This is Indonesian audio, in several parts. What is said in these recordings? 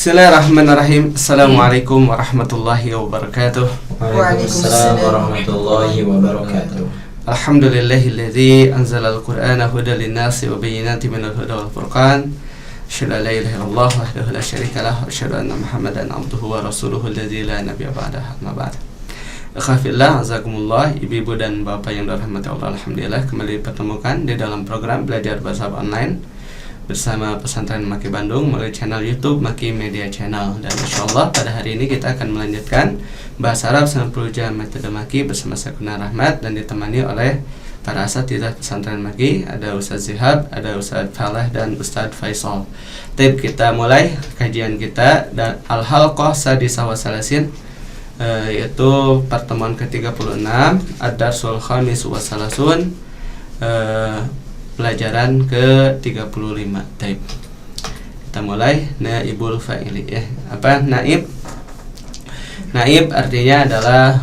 Bismillahirrahmanirrahim. Assalamualaikum warahmatullahi wabarakatuh. Waalaikumsalam warahmatullahi wabarakatuh. Alhamdulillahilladzi anzalal qur'ana hudan linnasi wa bayyinatin minal huda wal furqan. Asyhadu an la ilaha illallah wahdahu la syarika lah wa asyhadu anna Muhammadan abduhu wa rasuluhu alladzi la nabiyya ba'dahu. Amma ba'd. Ikhwafillah, azakumullah, ibu-ibu dan bapak yang dirahmati Allah, alhamdulillah kembali dipertemukan di dalam program belajar bahasa online bersama Pesantren Maki Bandung melalui channel YouTube Maki Media Channel. Dan insyaallah pada hari ini kita akan melanjutkan bahasa Arab 90 jam metode Maki bersama saya Gunar Rahmat dan ditemani oleh para asatidzah Pesantren Maki, ada Ustaz Zihab, ada Ustaz Falah dan Ustaz Faisal. Tip kita mulai kajian kita dan Al-Halqah Sadisah wa Salasin, yaitu pertemuan ke-36 Ad-Darsul Khamis wa Salasun, pelajaran ke-35. Taib. Kita mulai naibul fa'ili ya. Apa naib? Naib artinya adalah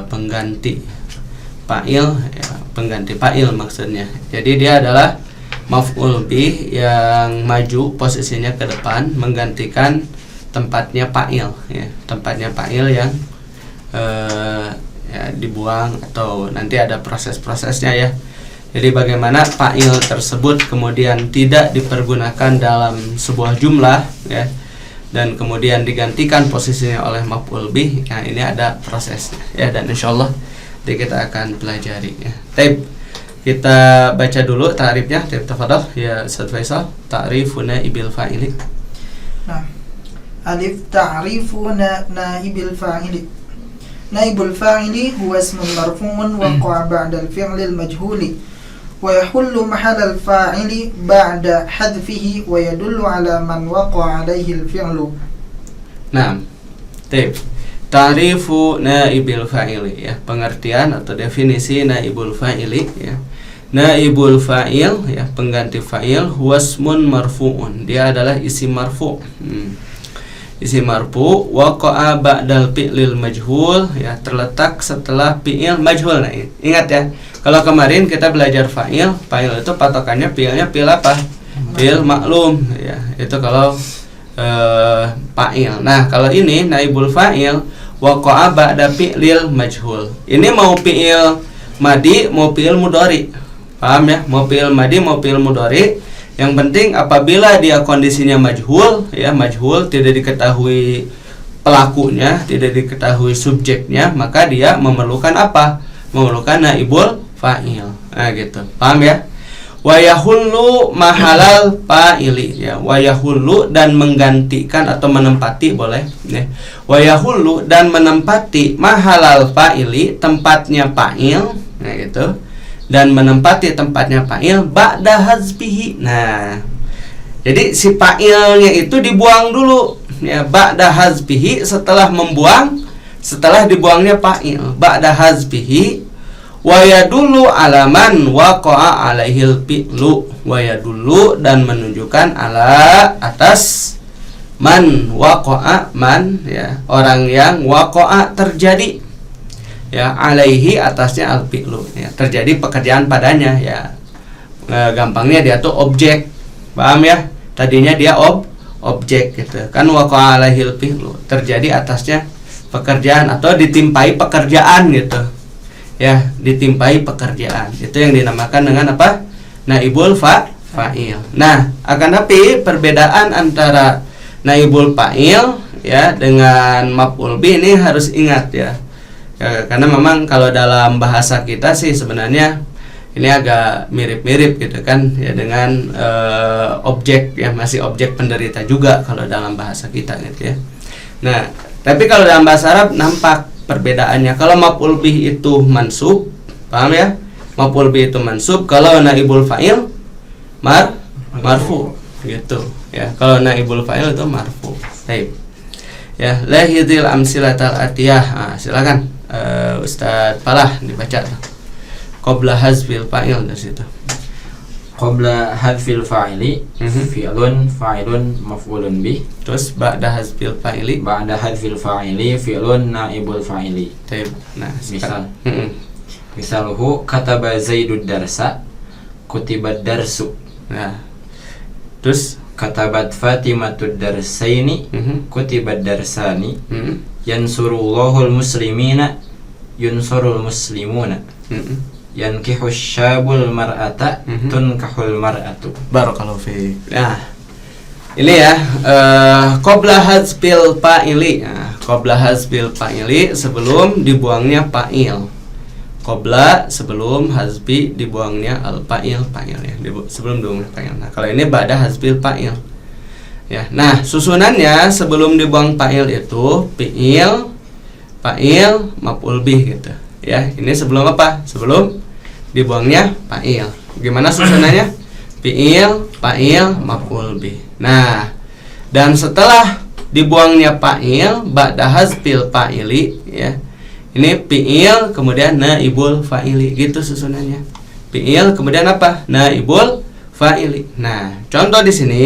pengganti fa'il ya, pengganti fa'il maksudnya. Jadi dia adalah maf'ul bih yang maju posisinya ke depan menggantikan tempatnya fa'il ya. Tempatnya fa'il yang ya, dibuang atau nanti ada proses-prosesnya ya. Jadi bagaimana fa'il tersebut kemudian tidak dipergunakan dalam sebuah jumlah ya, dan kemudian digantikan posisinya oleh maf'ul bih. Nah, ini ada prosesnya ya, dan insyaallah kita akan pelajari ya. Taib. Kita baca dulu ta'rifnya. Taib, tafadhal ya Ustaz Faisal. Ta'rifu naibil fa'ili. Nah, alif ta'rifu naibil fa'ili. Naibul fa'ili huwa ismun marfu'un waqa'a ba'da al-fi'li al-majhuli wa yahullu mahalla al-fa'ili ba'da hadfihi wa yadullu ala man waqa'a alayhi al-fi'lu. Naam. Taib. Ta'rifu naibil fa'ili ya, pengertian atau definisi naibul fa'ili ya. Naibul fa'il ya, pengganti fa'il, huwa ismun marfu'un, dia adalah isim marfu'. Isim marfu waqa'a ba'dal fi'lil majhul ya, terletak setelah fi'il majhul. Nah, ingat ya, kalau kemarin kita belajar fa'il itu patokannya fi'ilnya fi'il apa? Fi'il maklum ya. Itu kalau fa'il. Nah, kalau ini naibul fa'il waqa'a ba'da fi'lil majhul. Ini mau fi'il madi, mau fi'il mudhari. Paham ya? Mau fi'il madi, mau fi'il mudhari. Yang penting apabila dia kondisinya majhul ya, majhul tidak diketahui pelakunya, tidak diketahui subjeknya, maka dia memerlukan apa? Memerlukan naibul fa'il. Nah gitu. Paham ya? Wa yahullu mahalal fa'ili ya. Wa yahullu dan menggantikan atau menempati boleh ya. Wa yahullu dan menempati mahalal fa'ili, tempatnya fa'il. Nah gitu. Dan menempati tempatnya fa'il ba'da hazbihi. Nah, jadi si fa'ilnya itu dibuang dulu ya, ba'da hazbihi, setelah membuang, setelah dibuangnya fa'il, ba'da hazbihi. Wa yadullu alaman waqa'a alaihil fi'lu. Wa yadullu dan menunjukkan ala atas man waqa'a, man ya, orang yang waqa'a terjadi ya, alaihi atasnya al-fi'lu ya, terjadi pekerjaan padanya ya. Gampangnya dia tuh objek. Paham ya? Tadinya dia objek gitu. Kan waqa'a alaihil fi'lu, terjadi atasnya pekerjaan atau ditimpai pekerjaan gitu. Ya, ditimpai pekerjaan. Itu yang dinamakan dengan apa? Naibul fa'il. Nah, akan tapi perbedaan antara naibul fa'il ya dengan maf'ul bih ini harus ingat ya. Ya, karena memang kalau dalam bahasa kita sih sebenarnya ini agak mirip-mirip gitu kan ya, dengan objek ya, masih objek penderita juga kalau dalam bahasa kita gitu ya. Nah, tapi kalau dalam bahasa Arab nampak perbedaannya. Kalau maf'ul bih itu mansub, paham ya? Maf'ul bih itu mansub, kalau naibul fa'il marfu gitu ya. Kalau naibul fa'il itu marfu. Baik. Ya, lahidil amsilatal atiyah. Nah, silakan Ustaz Falah dibaca qabla hazfil fa'il dari situ. Qabla hazfil fa'ili fi'lun fa'ilun maf'ulun bih. Terus ba'da hazfil fa'ili, Ba'da hazfil fa'ili fi'lun naibul fa'ili. Taib. Nah, Misal Misaluhu kataba Zaidud darsa kutibad darsu. Nah, terus katabat Fatimatud darsaini kutibat darsani yansurullahul muslimina yunsurul muslimuna yankihus syabul mar'ata tunkahul mar'atu. Barakallahu fiik. Nah, ini ya qabla hazbil fa'ili. Nah, qabla hazbil fa'ili sebelum dibuangnya fa'il. Qabla sebelum hazbi dibuangnya al fa'il ya. Sebelum dibuangnya fa'il. Nah, kalau ini ba'da hazbil fa'il. Ya. Nah, susunannya sebelum dibuang fa'il itu fi'il, fa'il, maf'ul bih gitu. Ya, ini sebelum apa? Sebelum dibuangnya fa'il. Gimana susunannya? Fi'il, fa'il, maf'ul bih. Nah, dan setelah dibuangnya fa'il ba'da hazbil fa'ili ya. Ini fi'il kemudian naibul fa'ili gitu susunannya. Fi'il kemudian apa? Naibul fa'ili. Nah, contoh di sini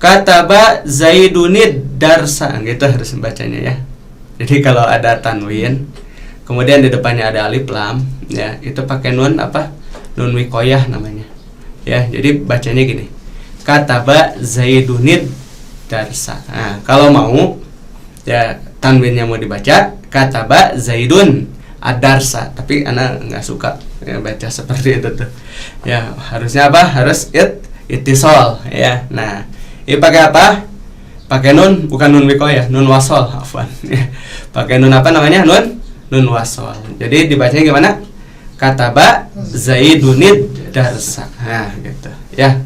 kataba Zaidunid darsa gitu harus membacanya ya. Jadi kalau ada tanwin kemudian di depannya ada alif lam ya, itu pakai nun apa? Nun wiqayah namanya. Ya, jadi bacanya gini. Kataba Zaidunid darsa. Nah, kalau mau ya tanwinnya mau dibaca kataba Zaidun ad-darsa, tapi ana nggak suka ya baca seperti itu tuh. Ya, harusnya apa? Harus ittisal ya. Nah, ini pakai apa? Pakai nun, bukan nun wiqayah, nun wasol, afwan. Pakai nun apa namanya? Nun wasol. Jadi dibacanya gimana? Kataba Zaidunid darsa. Nah, gitu. Ya.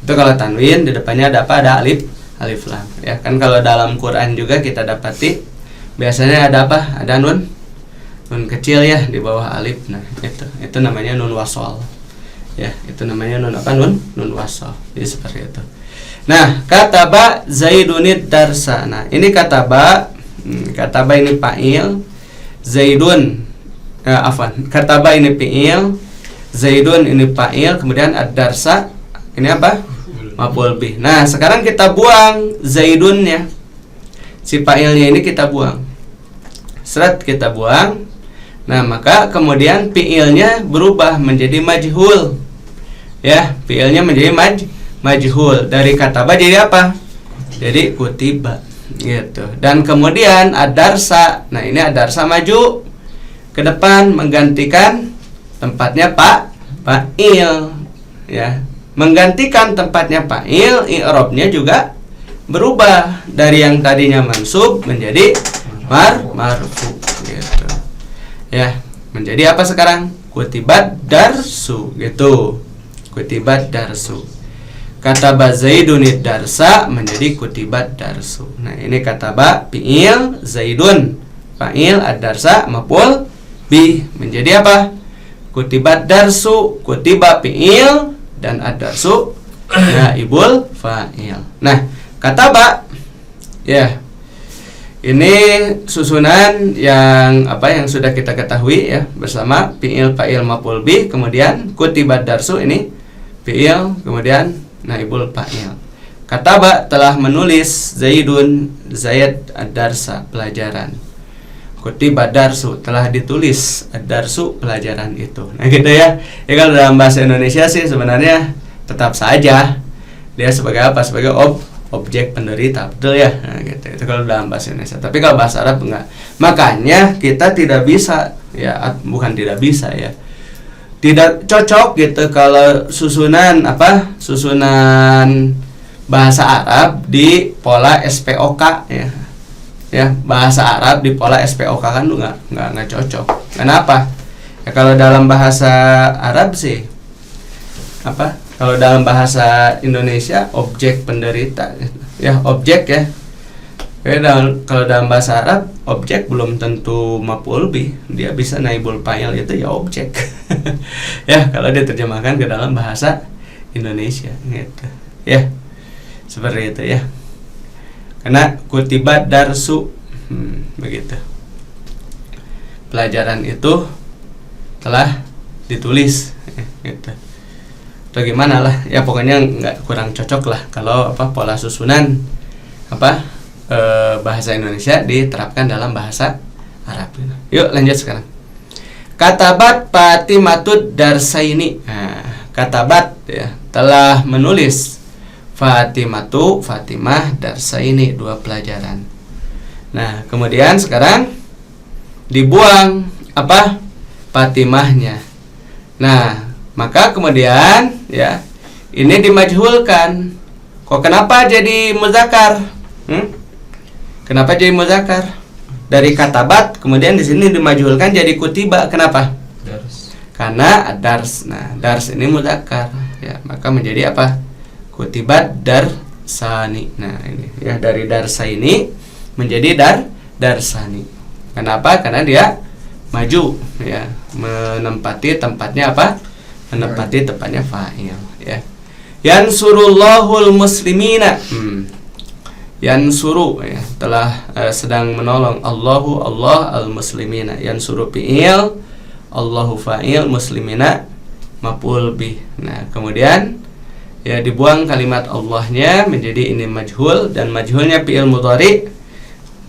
Itu kalau tanwin di depannya ada apa? Ada alif lam. Ya, kan kalau dalam Quran juga kita dapati biasanya ada apa? Ada nun kecil ya di bawah alif. Nah, itu namanya nun wasol. Ya, itu namanya nun apa? Nun wasol. Jadi seperti itu. Nah, kataba Zaidunid darsa. Nah, ini kataba ini fa'il, Zaidun afwan. Kataba ini fi'il, Zaidun ini fa'il, kemudian ad-darsa ini apa? Maf'ul bih. Nah, sekarang kita buang Zaidunnya. Si fa'ilnya ini kita buang. Seret kita buang. Nah, maka kemudian fi'ilnya berubah menjadi majhul. Ya, fi'ilnya menjadi majhul. Dari kataba jadi apa? Jadi kutiba gitu. Dan kemudian ad-darsa. Nah, ini ad-darsa maju ke depan menggantikan tempatnya fa'il ya. Menggantikan tempatnya fa'il, i'rabnya juga berubah dari yang tadinya mansub menjadi marfu gitu. Ya, menjadi apa sekarang? Kutibat darsu gitu. Kutibat darsu. Kataba Zaidunid darsa menjadi kutibat darsu. Nah, ini kataba fi'il, Zaidun fa'il, ad-darsa maf'ul bih menjadi apa? Kutibat darsu, kutiba fi'il dan ad-darsu naibul fa'il. Nah, kataba ya. Ini susunan yang apa yang sudah kita ketahui ya bersama fi'il, fa'il, maf'ul bih, kemudian kutibat darsu ini fi'il, kemudian naibul fa'il. Kataba telah menulis Zaidun, Zaid ad-darsa pelajaran. Kutiba darsu telah ditulis ad-darsu pelajaran itu. Nah, gitu ya. Ya kalau dalam bahasa Indonesia sih sebenarnya tetap saja dia sebagai apa? Sebagai objek penderita, betul ya? Nah, gitu. Itu kalau dalam bahasa Indonesia. Tapi kalau bahasa Arab enggak. Makanya kita tidak bisa ya, bukan tidak bisa ya. Tidak cocok gitu kalau susunan apa? Susunan bahasa Arab di pola SPOK ya. Ya, bahasa Arab di pola SPOK kan nggak cocok. Kenapa? Ya kalau dalam bahasa Arab sih apa? Kalau dalam bahasa Indonesia objek penderita ya, objek ya. Kalau dalam bahasa Arab objek belum tentu maf'ul bih, dia bisa naibul fa'il itu ya objek. Ya, kalau diterjemahkan ke dalam bahasa Indonesia gitu. Ya. Seperti itu ya. Karena kutibat darsu begitu. Pelajaran itu telah ditulis gitu. Atau gimana lah ya, pokoknya nggak kurang cocok lah kalau apa pola susunan apa bahasa Indonesia diterapkan dalam bahasa Arab. Yuk lanjut sekarang. Katabat Fatimatud darsaini. Nah, katabat ya telah menulis Fatimah darsaini, 2 pelajaran. Nah, kemudian sekarang dibuang apa? Fatimahnya. Nah, maka kemudian ya ini dimajhulkan. Kok kenapa jadi muzakkar? Kenapa jadi muzakkar? Dari katabat kemudian di sini dimajhulkan jadi kutiba. Kenapa? Dars. Karena dars. Nah, dars ini muzakkar ya, maka menjadi apa? Kutibat darsani. Nah, ini ya dari darsa ini menjadi darsani. Kenapa? Karena dia maju ya, menempati tempatnya apa? Menempati tempatnya fa'il ya. Yansurullahul muslimina. Yansuru ya, telah sedang menolong Allah al-muslimina. Yansuru fi'il, Allahu fa'il, muslimina maf'ul bih. Nah, kemudian ya dibuang kalimat Allahnya menjadi ini majhul, dan majhulnya fi'il mudhari.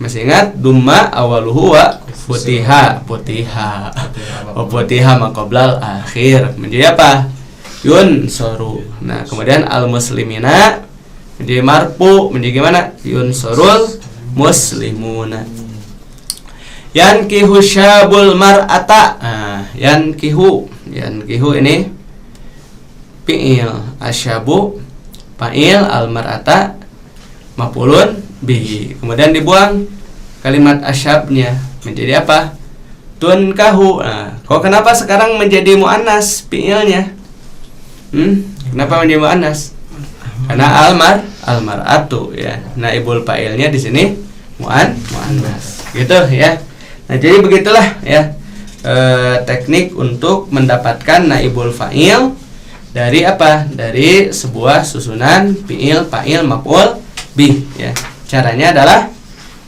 Masih ingat dumma awaluhu wa futiha wa futiha maqablal akhir menjadi apa? Yunsaru. Nah, kemudian al-muslimina menjadi marfu, menjadi gimana? Yunsurul muslimuna. Yankihu syabul mar'ata. Yankihu ini fi'il, asyabu fa'il, al-mar'ata maf'ulun bihi. Kemudian dibuang kalimat asyabnya menjadi apa? Tunkahu. Nah, kok kenapa sekarang menjadi muannas fi'ilnya? Kenapa menjadi muannas? Karena almar'atu ya. Naibul fa'ilnya di sini muannas. Gitu ya. Nah, jadi begitulah ya teknik untuk mendapatkan naibul fa'il dari apa? Dari sebuah susunan fi'il, fa'il, maf'ul bih ya. Caranya adalah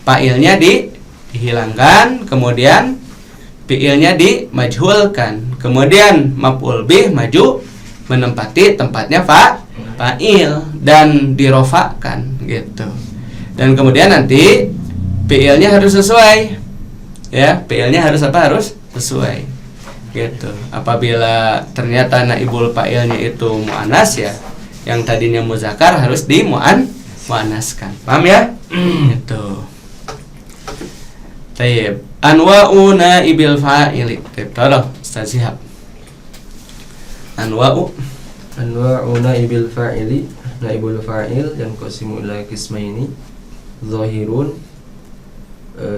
fa'ilnya dihilangkan, kemudian fi'ilnya dimajhulkan, kemudian maf'ul bih maju menempati tempatnya fa'il dan dirofakkan gitu. Dan kemudian nanti fi'ilnya harus sesuai ya, fi'ilnya harus apa? Harus sesuai gitu. Apabila ternyata naibul fa'ilnya itu muannas ya, yang tadinya muzakkar harus muannaskan. Paham ya? Itu. Tayyib. Anwa'u naibil fa'ili. Tolong Ustaz Syihab. Anwa'u naibil fa'ili. Naibul fa'il yanqasimu ila qismaini. Zahirun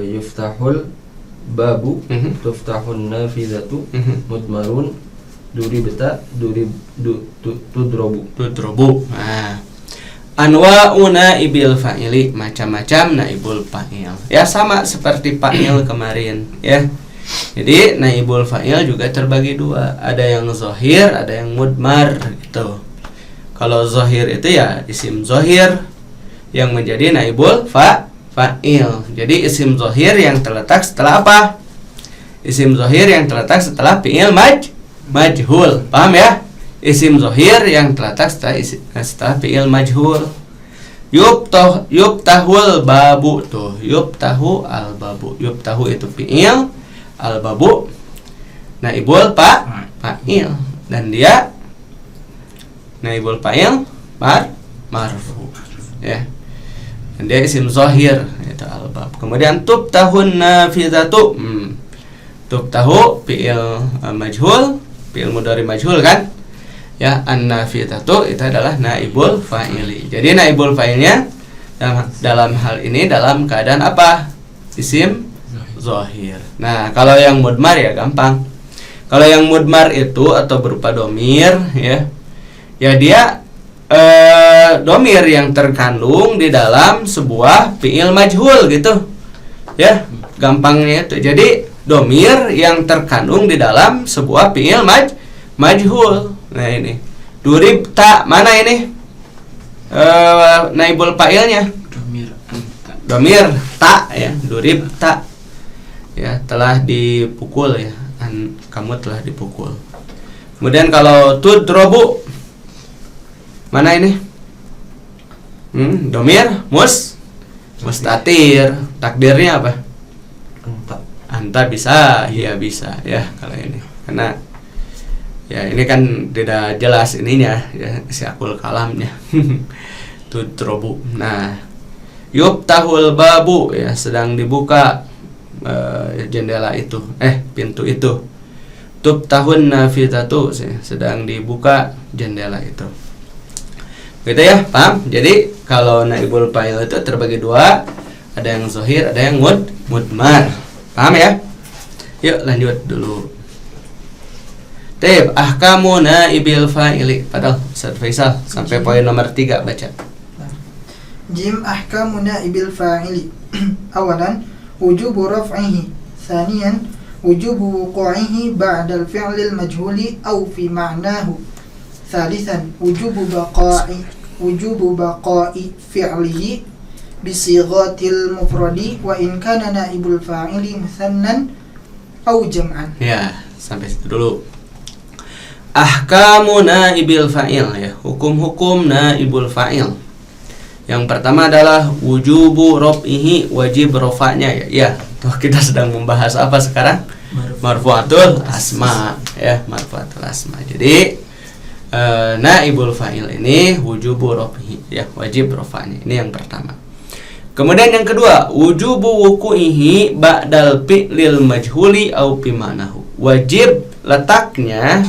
yuftahul babu, tuftahun nafizatu, mudmarun duribta tudrobu. Nah, anwa'u naibil fa'ili, macam-macam naibul fa'il. Ya sama seperti fa'il kemarin ya. Jadi naibul fa'il juga terbagi 2. Ada yang zahir, ada yang mudmar gitu. Kalau zahir itu ya isim zahir yang menjadi naibul fa'il. Jadi isim zahir yang terletak setelah apa? Isim zahir yang terletak setelah fi'il majhul. Paham ya? Isim zahir yang terletak setelah fi'il majhul. Yubtahul babu tuh. Yubtahu al babu. Yubtahu itu fi'il, al babu naibul fa'il, dan dia naibul fa'il marfu ya. Dan dia isim zahir itu al-bab. Kemudian tubtahun nafizatu. Tubtahu fi'il majhul, fi'il mudhari majhul kan? Ya, an-nafizatu itu adalah naibul fa'ili. Jadi naibul fa'ilnya dalam hal ini dalam keadaan apa? Isim zahir. Nah, kalau yang mudmar ya gampang. Kalau yang mudmar itu atau berupa domir ya. Ya dia domir yang terkandung di dalam sebuah fi'il majhul gitu ya, gampangnya itu. Jadi domir yang terkandung di dalam sebuah fi'il majhul. Nah ini duribta, mana ini naibul fa'ilnya? Domir ta ya, duribta ya, telah dipukul ya, kamu telah dipukul. Kemudian kalau tudrobu, mana ini? Domir mustatir. Takdirnya apa? Anta bisa, iya bisa ya kalau ini. Karena ya ini kan tidak jelas ininya ya, siakul kalamnya. tudrobu. Nah, yuftahul babu ya, sedang dibuka jendela itu, pintu itu. Tuftahun nafidatu, sedang dibuka jendela itu. Gitu ya, paham? Jadi kalau naibul fa'il itu terbagi dua, ada yang zahir, ada yang mudmar. Paham ya? Yuk lanjut dulu. Taib, ahkamu naibil fa'ili. Padahal Ustaz Faisal sampai poin nomor 3 baca. Jim ahkamu naibil fa'ili. Awalan wujubu raf'ihi. Thaniyan wujubu wuqu'ihi ba'da al-fi'lil majhuli aw fi ma'nahu. Thalithan wujubu baqa'i fi'lihi bisighatil mufradi wa in kana naibul fa'ili muthannan aw jam'an. Ya, sampai situ dulu. Ahkamu naibil fa'il ya, hukum-hukum naibul fa'il. Yang pertama adalah wujubu raf'ihi, wajib rafa'nya ya. Ya, toh kita sedang membahas apa sekarang? Marfu'atul asma ya, marfu'atul asma. Jadi naibul fa'il ini wujubu raf'ihi ya, wajib rafa'nya. Ini yang pertama. Kemudian yang kedua, wujubu wuqu'ihi ba'dal fi'lil majhuli au fi ma'nahu. Wajib letaknya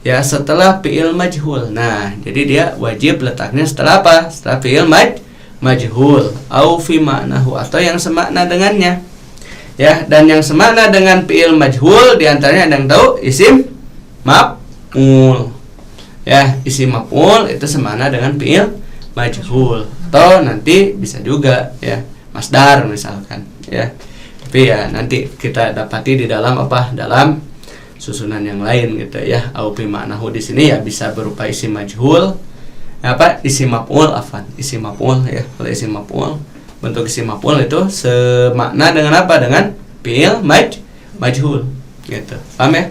ya setelah fi'il majhul. Nah, jadi dia wajib letaknya setelah apa? Setelah fi'il majhul au fi ma'nahu, atau yang semakna dengannya. Ya, dan yang semakna dengan fi'il majhul diantaranya ada yang tahu isim maf'ul. Ya, isim maf'ul itu semakna dengan fi'il majhul. Atau nanti bisa juga ya masdar misalkan ya. Tapi ya nanti kita dapati di dalam apa? Dalam susunan yang lain gitu ya. Au fi ma'nahu di sini ya bisa berupa isim majhul, isim maf'ul, isim maf'ul ya. Kalau isim maf'ul, bentuk isim maf'ul itu semakna dengan apa? Dengan fi'il majhul gitu. Paham ya?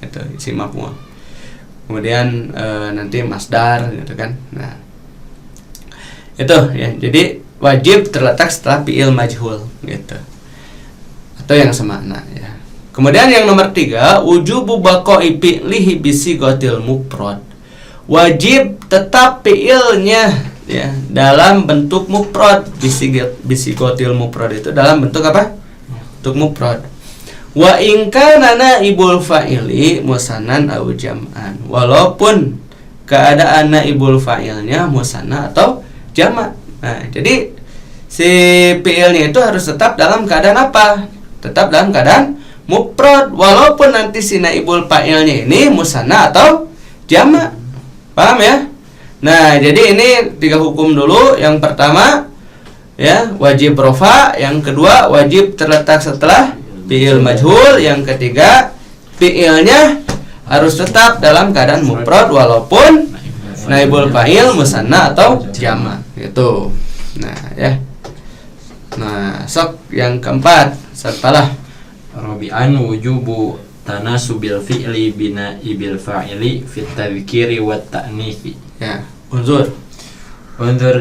Itu isim maf'ul. Kemudian nanti masdar gitu kan. Nah, itu ya. Jadi wajib terletak setelah fi'il majhul gitu. Atau yang semakna ya. Kemudian yang nomor 3, wujubu baqa'i fi'lihi bisighatil mufrad. Wajib tetap fi'ilnya ya dalam bentuk mufrad. Bisighatil mufrad itu dalam bentuk apa? Bentuk mufrad. Wa in kana naibul fa'ili musannan aw jam'an. Walaupun keadaan naibul fa'ilnya musanna atau jamak. Nah, jadi si fi'ilnya itu harus tetap dalam keadaan apa? Tetap dalam keadaan mufrad, walaupun nanti si naibul fa'ilnya ini musanna atau jamak. Paham ya? Nah, jadi ini 3 hukum dulu. Yang pertama ya, wajib rafa, yang kedua wajib terletak setelah fi'il majhul, yang ketiga fi'ilnya harus tetap dalam keadaan mufrad walaupun naibul fa'il musanna atau jamak gitu. Nah, ya. Nah, sok yang keempat, setelah Rabi'an wujubu tanasubil fi'li binaibil fa'ili fit tadhkiri wat ta'nifi. Ya, unzur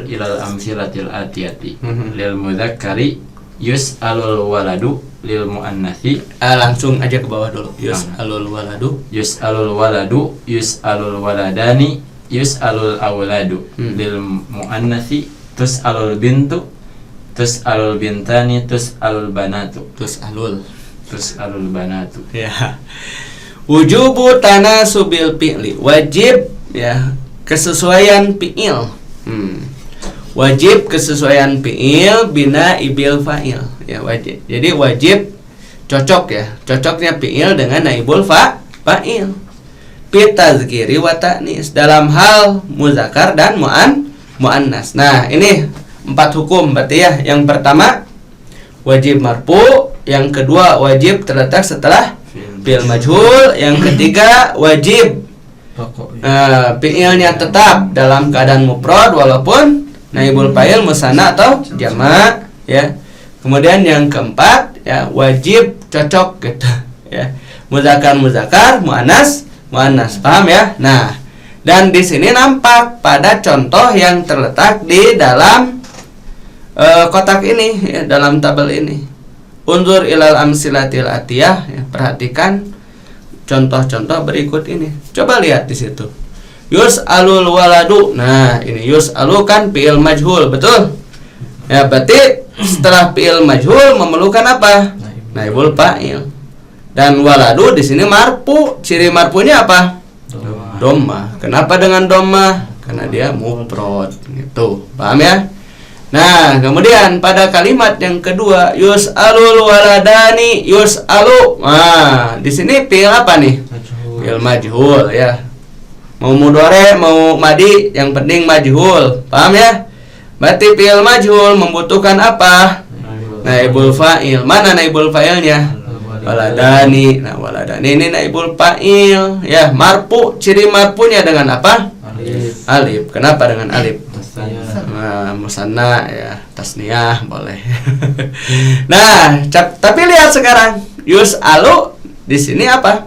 ilal amsilatil atiyati. Lil mudzakkari yus'alul waladu, lil muannatsi langsung aja ke bawah dulu. Yus'alul waladu, yus'alul waladani, yus'alul awladu. Lil muannatsi tus'alul bintu, tus'alul bintani, tus'alul banatu. Tus'alul banatu. Ya. Wujubu tanasubil fi'li, wajib ya kesesuaian fi'il. Wajib kesesuaian fi'il bina ibil fa'il. Ya, wajib. Jadi wajib cocok ya. Cocoknya fi'il dengan naibul fa'il. Fi tazkiri wa ta'nis, dalam hal muzakkar dan muannas. Nah, ini 4 hukum berarti ya. Yang pertama wajib marfu, yang kedua wajib terletak setelah fi'il majhul, yang ketiga wajib fi'ilnya tetap dalam keadaan mufrad walaupun naibul fa'il musanna atau jamak ya. Kemudian yang keempat ya, wajib cocok gitu ya. Muzakkar muannas. Paham ya? Nah, dan di sini nampak pada contoh yang terletak di dalam kotak ini ya, dalam tabel ini. Unzur ilal amsilatil atiyah ya, perhatikan contoh-contoh berikut ini. Coba lihat di situ. Yus'alul waladu. Nah, ini yus'alu kan fi'il majhul, betul? Ya, berarti setelah fi'il majhul memerlukan apa? Naibul fa'il. Dan waladu di sini marfu. Ciri marfunya apa? Dhamma. Kenapa dengan dhamma? Karena dia mufrad gitu. Paham ya? Nah, kemudian pada kalimat yang kedua, yus'alul waladani, yus'alu. Nah, di sini fi'il apa nih? Fi'il majhul ya. Mau mudhari, mau madi, yang penting majhul. Paham ya? Berarti fi'il majhul membutuhkan apa? Naibul fa'il. Mana naibul fa'ilnya? Waladani. Nah, waladani ini naibul fa'il ya. Marfu, ciri marfunya dengan apa? Alif. Kenapa dengan alif? Nah, musanna ya, tasniyah boleh. Nah, tapi lihat sekarang, yus'alu di sini apa?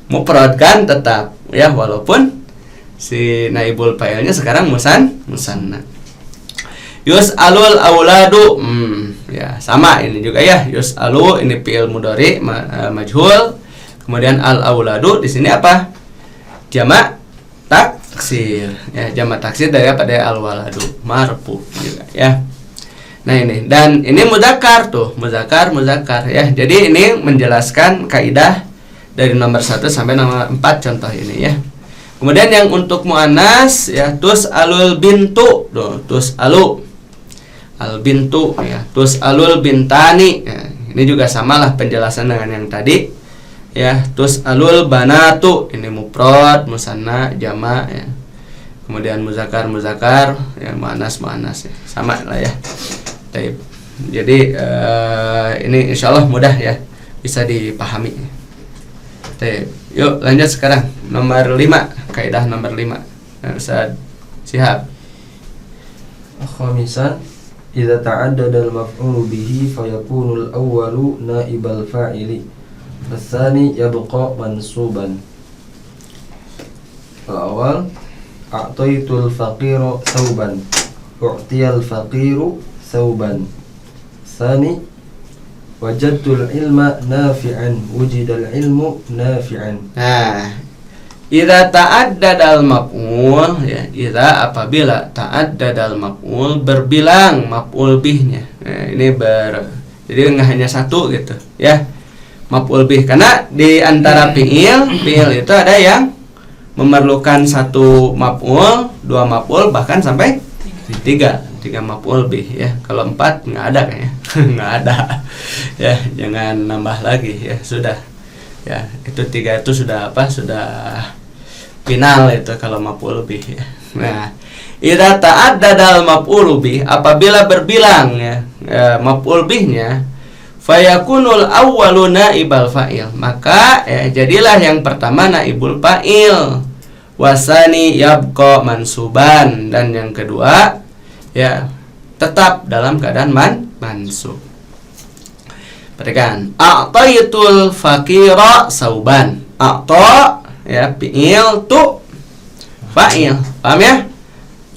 Mufrad kan tetap ya, walaupun si naibul fa'ilnya sekarang musanna. Yus'alul auladu, ya sama ini juga ya. Yus'alu ini fi'il mudhari majhul. Kemudian al auladu di sini apa? Jamak taksir. Ya, jamak taksir daripada al waladu, marfu juga ya. Nah, ini dan ini muzakkar tuh, muzakkar ya. Jadi ini menjelaskan kaidah dari nomor 1 sampai nomor 4 contoh ini ya. Kemudian yang untuk muannas ya, tus'alul bintu, tus'alu al bintu ya, tus'alul bintani ya. Ini juga samalah penjelasan dengan yang tadi ya. Tus'alul banatu, ini mufrad, musanna, jama ya. Kemudian muzakkar ya, muannas ya. Sama lah ya. Baik. Jadi ini insyaallah mudah ya, bisa dipahami. Yuk lanjut sekarang nomor 5, kaidah nomor 5. Ustaz Syihab. Khamisan, idza ta'addada al-maf'ulu bihi fayakunu al-awwalu naibal fa'ili, ats-tsani yabqa mansuban. Al-awwal, a'taitul faqira thawban, u'tiyal faqiru thawban. Tsani, wajadtul ilma nafi'an, wujidal ilmu nafi'an. Nah, idza ta'addada al-maf'ul ya, idza apabila ta'addada al-maf'ul berbilang maf'ul bihnya. Nah, ini jadi enggak hanya satu gitu ya. Maf'ul bih, karena di antara fi'il itu ada yang memerlukan satu maf'ul, dua maf'ul, bahkan sampai tiga maf'ul bih ya. Kalau 4 nggak ada kayaknya. Nggak ada ya, jangan nambah lagi ya, sudah ya, itu 3 itu sudah apa, sudah final itu kalau maf'ul bih ya. Nah, idza ta'addada al-maf'ul bih, apabila berbilang ya, maf'ul bihnya, fayakunul awwalu naibal fa'il, maka ya, jadilah yang pertama naibul fa'il, wasani yabqa mansuban, dan yang kedua ya tetap dalam keadaan mansub. Perhatikan, a'taitul faqira sauban. A'ta ya fi'il, tu fa'il. Paham ya?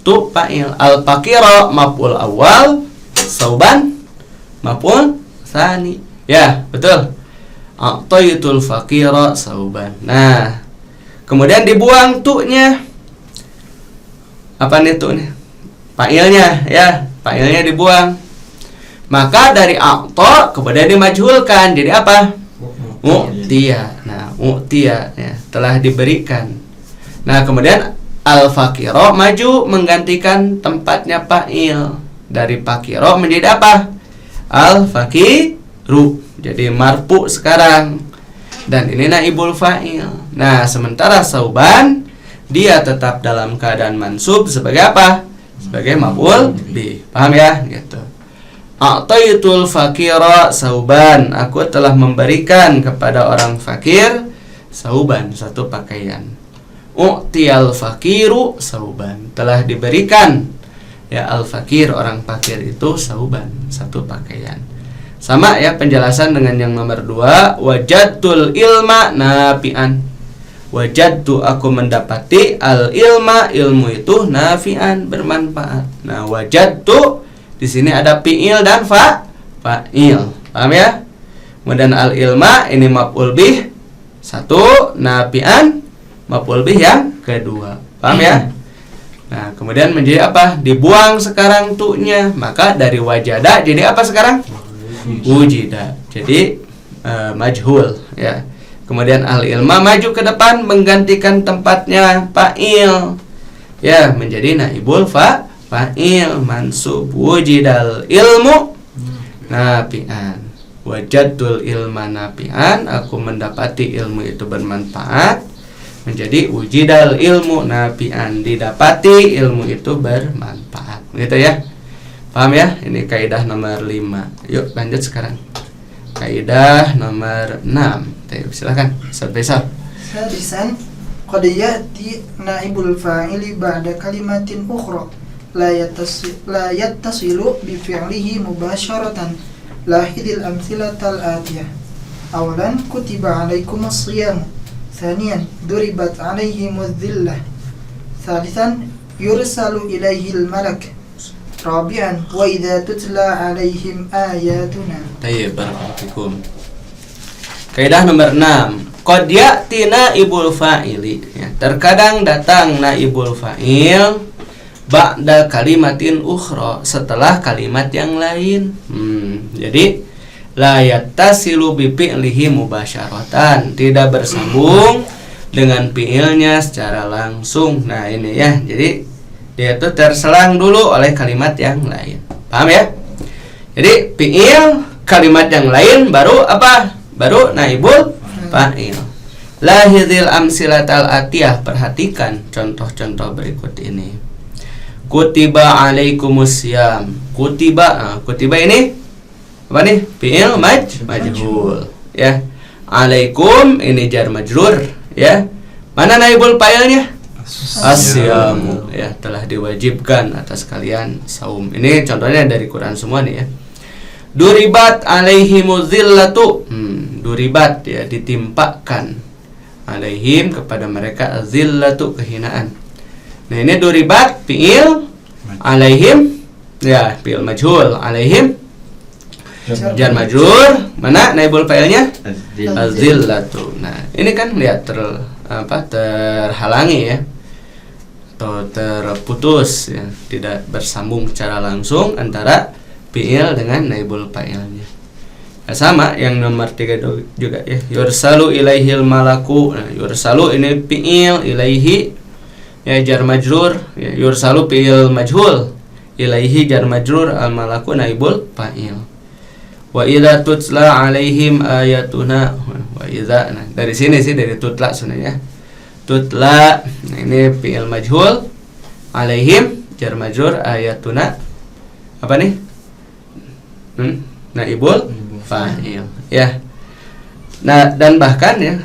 Tu fa'il. Al faqira maf'ul awal, sauban maf'ul tsani. Ya, betul. A'taitul faqira sauban. Nah, kemudian dibuang tu-nya. Apa nih tu-nya? Fa'ilnya ya, fa'ilnya dibuang. Maka dari a'ta kemudian dimajhulkan jadi apa? U'tiya. Nah, u'tiya ya, telah diberikan. Nah, kemudian al-faqira maju menggantikan tempatnya fa'il. Dari faqira menjadi apa? Al-faqiru. Jadi marfu sekarang. Dan ini naibul fa'il. Nah, sementara sauban dia tetap dalam keadaan mansub sebagai apa? Sebagai maf'ul bih. Paham ya? Gitu. A'taitul faqira sauban, aku telah memberikan kepada orang fakir sauban, satu pakaian. U'tiyal faqiru sauban, telah diberikan ya al fakir, orang fakir itu sauban, satu pakaian. Sama ya penjelasan dengan yang nomor 2, wajadtul ilma nafi'an. Wajadtu, aku mendapati, al ilma, ilmu itu nafi'an, bermanfaat. Nah, wajadtu di sini ada fi'il dan fa'il. Paham ya? Kemudian al ilma ini maf'ul bih satu, nafi'an maf'ul bih yang kedua. Paham ya? Nah, kemudian menjadi apa? Dibuang sekarang tu'nya. Maka dari wajada jadi apa sekarang? Wujida. Jadi majhul ya. Kemudian ahli ilma maju ke depan menggantikan tempatnya fa'il. Ya, menjadi naibul fa'il mansub wujidal ilmu nafi'an. Wajadtul ilma nafi'an, aku mendapati ilmu itu bermanfaat. Menjadi wujidal ilmu nafi'an, didapati ilmu itu bermanfaat. Gitu ya. Paham ya? Ini kaidah nomor 5. Yuk lanjut sekarang. Kaidah nomor 6. Silakan Ustaz Faisal. Sadisan, qad ya'ti naibul fa'ili ba'da kalimatin ukhra la yattasilu bi fi'lihi mubasharatan. Lahidil amsilatal atiyah. Awalan, kutiba alaikumus siyam. Thaniyan, duribat alaihimuz dhillah. Thalithan, yursalu ilaihil malak. Rabi'an, wa idza tutla alaihim ayatuna. Baik, barakallahu fikum. Kaidah nomor 6. Qad ya'ti naibul fa'ili ya, terkadang datang naibul fa'il ba'da kalimatin ukhra, setelah kalimat yang lain. Jadi la yattasilu bi fi'lihi mubasyaratan, tidak bersambung dengan fi'ilnya secara langsung. Nah, ini ya. Jadi dia itu terselang dulu oleh kalimat yang lain. Paham ya? Jadi fi'il kalimat yang lain baru apa? Baru naibul fa'il. Lahidil amsilatal atiyah, perhatikan contoh-contoh berikut ini. Kutiba alaikumus syiyam. Kutiba, kutiba ini apa nih? Fi'il majhul ya. Alaikum ini jar majrur ya. Mana naibul fa'ilnya? Asyamu ya, telah diwajibkan atas kalian saum. Ini contohnya dari Quran semua nih ya. Duribat alaihimuz zillatu. Duribat ya, ditimpakan alaihim kepada mereka zillatu, kehinaan. Nah, ini duribat fi'il, alaihim ya fi'il majhul, alaihim jar majrur. Mana naibul fa'ilnya? Az-zillatu. Nah, ini kan lihat terhalangi ya, atau terputus ya, tidak bersambung secara langsung antara fi'il dengan naibul fa'ilnya. Nah, sama yang nomor 3 juga ya, yursalu ilaihil malaku. Nah, yursalu ini fi'il, ilaihi ya jar majrur ya, yursalu fi'il majhul, ilaihi jar majrur, al malaku naibul fa'il. Wa idza tutla alaihim ayatuna. Wa idza, nah dari sini sih, dari tutla sebenarnya. Tutla, nah ini fi'il majhul, alaihim jar majrur, ayatuna apa nih? Naibul fa'il ya. Nah, dan bahkan ya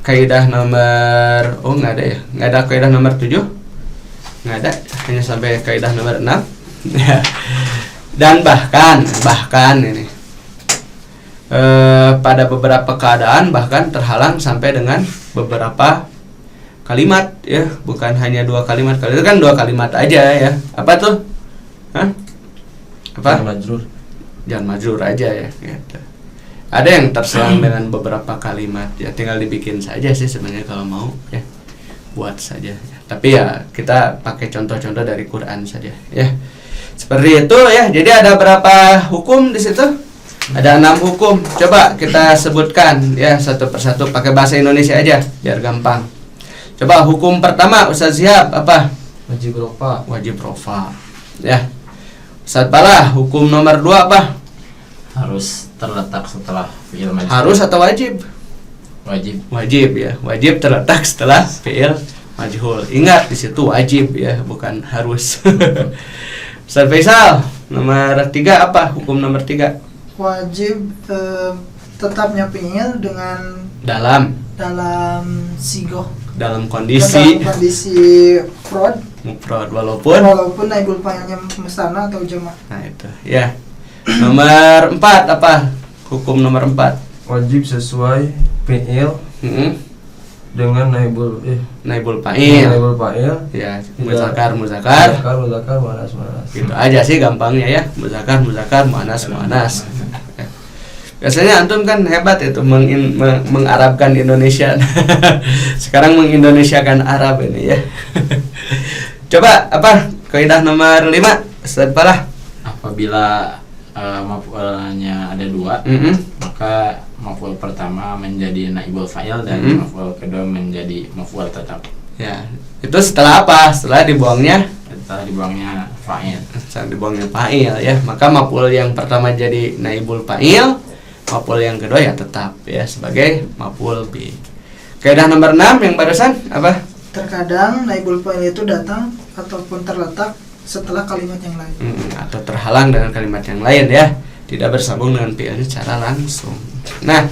kaidah nomor nggak ada ya, nggak ada kaidah nomor 7, nggak ada, hanya sampai kaidah nomor 6 ya. Dan bahkan ini pada beberapa keadaan bahkan terhalang sampai dengan beberapa kalimat ya, bukan hanya 2 kalimat. Kalau itu kan 2 kalimat aja ya. Apa tuh? Hah? Apa? Jangan majrur aja ya gitu. Ada yang terselang dengan beberapa kalimat ya, tinggal dibikin saja sih sebenarnya kalau mau ya, buat saja ya. Tapi ya kita pakai contoh-contoh dari Quran saja ya, seperti itu ya. Jadi ada berapa hukum di situ? Ada 6 hukum. Coba kita sebutkan ya satu persatu pakai bahasa Indonesia aja biar gampang. Coba hukum pertama Ustaz Syihab apa? Wajib rofa. Wajib rofa ya. Ustaz Pala, hukum nomor 2 apa? Harus terletak setelah fi'il majhul. Harus atau wajib? Wajib. Wajib ya. Wajib terletak setelah fi'il majhul. Ingat di situ wajib ya, bukan harus. Ustaz Faisal, nomor 3 apa? Hukum nomor 3? Wajib tetapnya fi'il dengan dalam sigoh, dalam kondisi mufrad walaupun naibul fa'ilnya musanna atau jamak. Nah itu ya. Nomor 4 apa? Hukum nomor 4. Wajib sesuai fi'il dengan naibul fa'il. Naibul fa'il. Ya, Muzakkar, muzakkar. muannas. Gitu aja sih gampangnya ya. Muzakkar, muannas. Biasanya antum kan hebat itu mengarabkan Indonesia. Sekarang mengindonesiakan Arab ini ya. Coba apa? Kaidah nomor 5, Ustaz Farah. Apabila maf'ulnya ada 2, maka maf'ul pertama menjadi naibul fa'il dan maf'ul kedua menjadi maf'ul tetap. Ya, itu setelah apa? Setelah dibuangnya fa'il. Setelah dibuangnya fa'il ya. Maka maf'ul yang pertama jadi naibul fa'il, maf'ul yang kedua ya tetap ya sebagai maf'ul bi. Kaidah nomor 6 yang barusan apa? Terkadang naibul fa'il itu datang ataupun terletak setelah kalimat yang lain. Atau terhalang dengan kalimat yang lain ya, tidak bersambung dengan fi'ilnya secara langsung. Nah,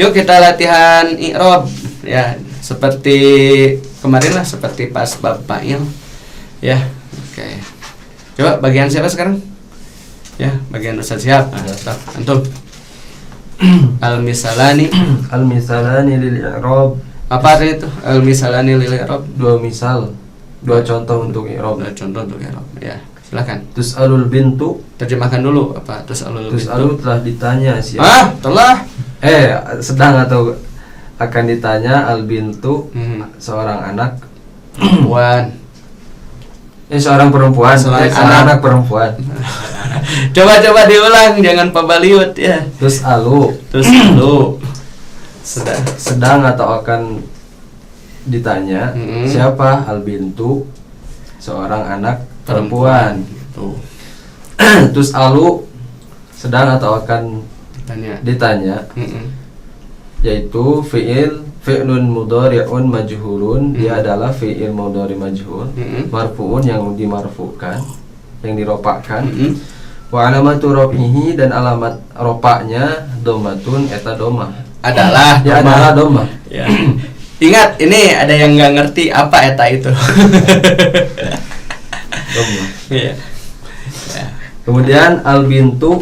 yuk kita latihan i'rab ya, seperti kemarin lah, seperti pas bab fa'il ya. Oke. Coba bagian siapa sekarang? Ya, bagian Ustaz siap. Antum. Al-misalani lil i'rab. Apa artinya itu? Al-misalani lil i'rab. 2 misal, 2 contoh untuk i'rab. Contoh untuk i'rab ya. Silakan. Tus'alul bintu. Terjemahkan dulu apa tus'alul bintu. Tus'alu telah ditanya siapa? Telah. Sedang atau akan ditanya al bintu, seorang anak Perempuan. seorang perempuan, Seorang anak perempuan. Coba diulang, jangan pabaliut ya. Tus'alu sedang atau akan ditanya siapa al bintu, seorang anak perempuan. Tuh. Tus'alu sedang atau akan ditanya yaitu fi'lun mudhari'un majhulun. Dia adalah fi'il mudhari majhul marfu'un yang dimarfu'kan, yang dirofakkan. Wa alamatu raf'ihi, dan alamat rofaknya dhammatun, eta dhammah. Adalah dhammah. Ya. Ingat, ini ada yang nggak ngerti apa eta itu. Dhammah. Iya. Kemudian al bintu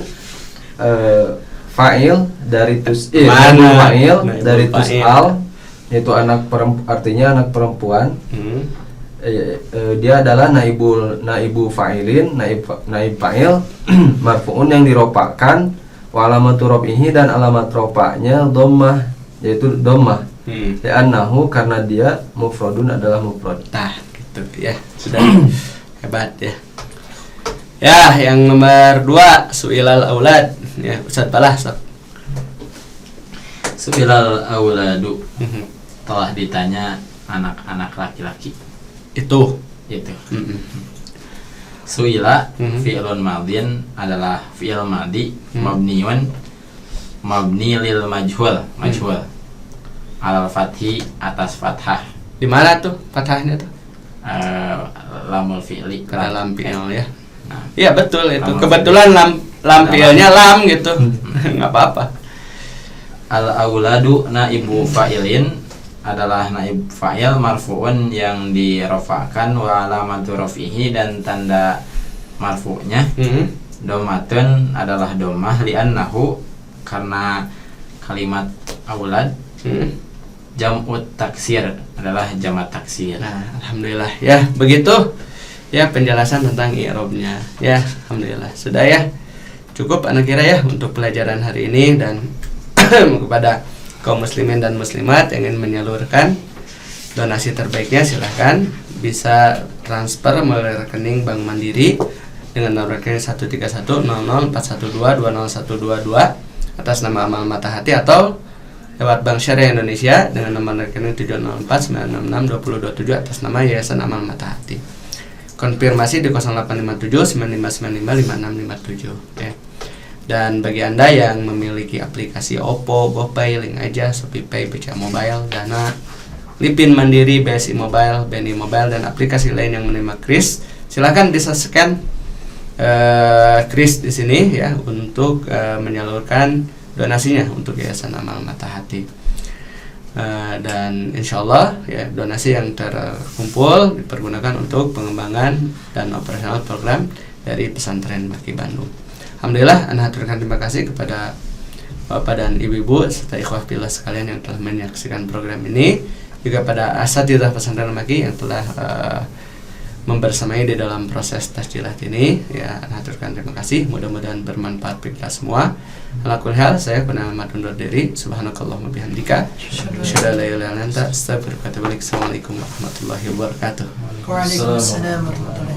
fa'il dari Mana? fa'il dari tus'al, yaitu artinya anak perempuan. Dia adalah naibu fa'ilin, naib fa'il marfu'un yang dirofakkan. Wa alamatu raf'ihi, dan alamat rofaknya dhammah, yaitu dhammah. Li'annahu, karena dia mufradun, adalah mufrad. Nah, gitu ya. Sudah hebat ya. Ya, yang nomor 2, su'ilal aulad. Ya, Ustaz Falah. Su'ilal auladu, telah ditanya anak-anak laki-laki. Itu. Su'ila fi'lun madin adalah fi'il madi mabni lil majhul alal fathi, atas fathah. Di mana tuh fathahnya tuh? Lamul fi'li, Ke dalam fi'il ya. Nah, Iya betul itu. Lamul Kebetulan lam fi'ilnya lam gitu. Enggak apa-apa. al auladu naibu fa'ilin adalah naib fa'il marfu'un yang dirofakkan, wa alamatu raf'ihi, dan tanda marfu'nya dhammatun adalah dhammah, li'annahu, karena kalimat aulad jam'ut taksir adalah jamak taksir. Nah, alhamdulillah ya, begitu ya penjelasan tentang i'rabnya. Ya, alhamdulillah. Sudah ya. Cukup anak kira ya untuk pelajaran hari ini, dan kepada kaum muslimin dan muslimat yang ingin menyalurkan donasi terbaiknya, silahkan bisa transfer melalui rekening Bank Mandiri dengan nomor rekening 1310041220122 atas nama Amal Mata Hati, atau lewat Bank Syariah Indonesia dengan nomor rekening 704966227 atas nama Yayasan Amal Mata Hati. Konfirmasi di 085795955657 ya. Dan bagi Anda yang memiliki aplikasi Oppo, GoPay, Link Aja, ShopeePay, BCA Mobile, Dana, Lipin Mandiri, BSI Mobile, BNI Mobile, dan aplikasi lain yang menerima kris, silakan bisa scan kris di sini ya untuk menyalurkan donasinya untuk Yayasan Amal Mata Hati. Dan insya Allah ya, donasi yang terkumpul dipergunakan untuk pengembangan dan operasional program dari pesantren Maki Bandung. Alhamdulillah, ana haturkan terima kasih kepada Bapak dan Ibu-ibu serta ikhwah fillah sekalian yang telah menyaksikan program ini, juga pada asatidzah pesantren Maki yang telah membersamai di dalam proses tasjilat ini. Ya, haturkan terima kasih. Mudah-mudahan bermanfaat bagi kita semua. Ala kulli hal, saya Muhammad undur diri. Subhanakallahumma bihamdika asyhadu an la ilaha illa anta astaghfiruka wa atubu ilaik. Assalamualaikum warahmatullahi wabarakatuh. Waalaikumsalam warahmatullahi wabarakatuh.